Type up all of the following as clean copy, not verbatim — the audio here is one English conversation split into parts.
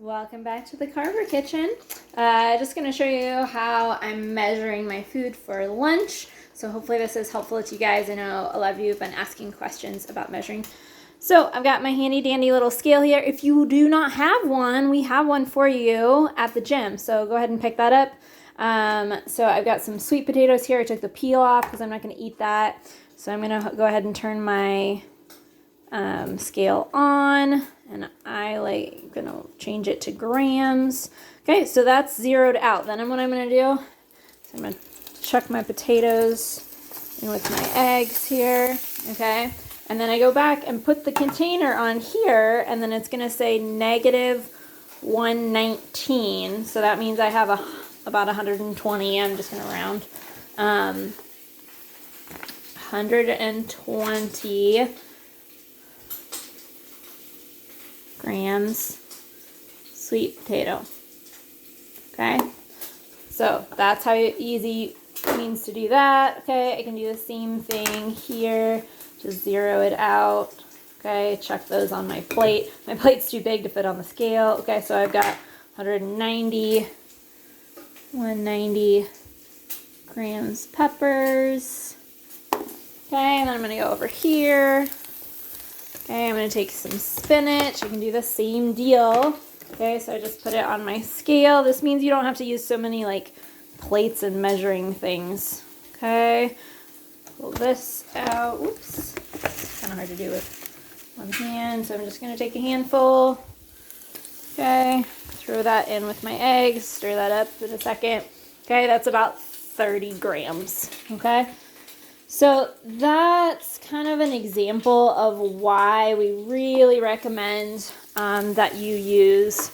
Welcome back to the Carver Kitchen. Just going to show you how I'm measuring my food for lunch. So hopefully this is helpful to you guys. I know a lot of you have been asking questions about measuring. So I've got my handy dandy little scale here. If you do not have one, we have one for you at the gym. So go ahead and pick that up. So I've got some sweet potatoes here. I took the peel off because I'm not going to eat that. So I'm going to go ahead and turn my scale on, and gonna change it to grams. Okay, so that's zeroed out. Then what I'm gonna do, so I'm gonna chuck my potatoes in with my eggs here, okay? And then I go back and put the container on here, and then it's gonna say negative 119. So that means I have about 120. I'm just gonna round. 120 grams sweet potato. Okay, so that's how easy it means to do that. Okay, I can do the same thing here, just zero it out. Okay, chuck those on my plate. My plate's too big to fit on the scale. Okay, so I've got 190 grams peppers. Okay, and then I'm gonna go over here. Okay, I'm going to take some spinach. I can do the same deal. Okay, so I just put it on my scale. This means you don't have to use so many plates and measuring things. Okay, pull this out. Oops, it's kind of hard to do with one hand. So I'm just going to take a handful. Okay, throw that in with my eggs. Stir that up in a second. Okay, that's about 30 grams. Okay. So that's kind of an example of why we really recommend that you use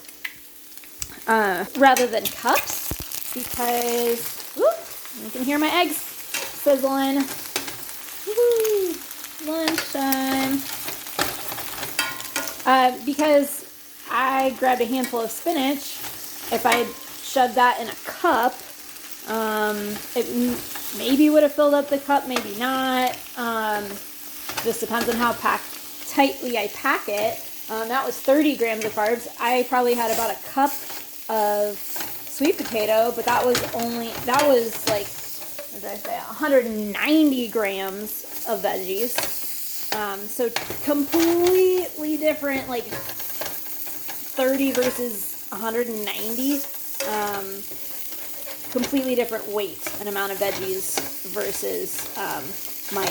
rather than cups, because you can hear my eggs sizzling. Woo, lunchtime. Because I grabbed a handful of spinach, if I shoved that in a cup, it maybe would have filled up the cup, maybe not. Just depends on how tightly I pack it. That was 30 grams of carbs. I probably had about a cup of sweet potato, but that was what did I say, 190 grams of veggies. So completely different, 30 versus 190. Completely different weight and amount of veggies versus my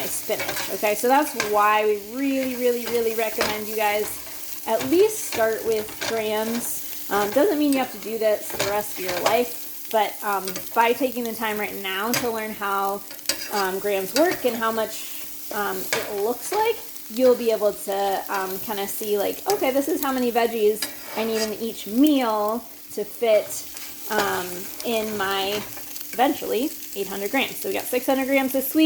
spinach. Okay, so that's why we really recommend you guys at least start with grams. Doesn't mean you have to do this the rest of your life, but by taking the time right now to learn how grams work and how much it looks like, you'll be able to kind of see okay, this is how many veggies I need in each meal to fit in my, eventually, 800 grams. So we got 600 grams of sweet.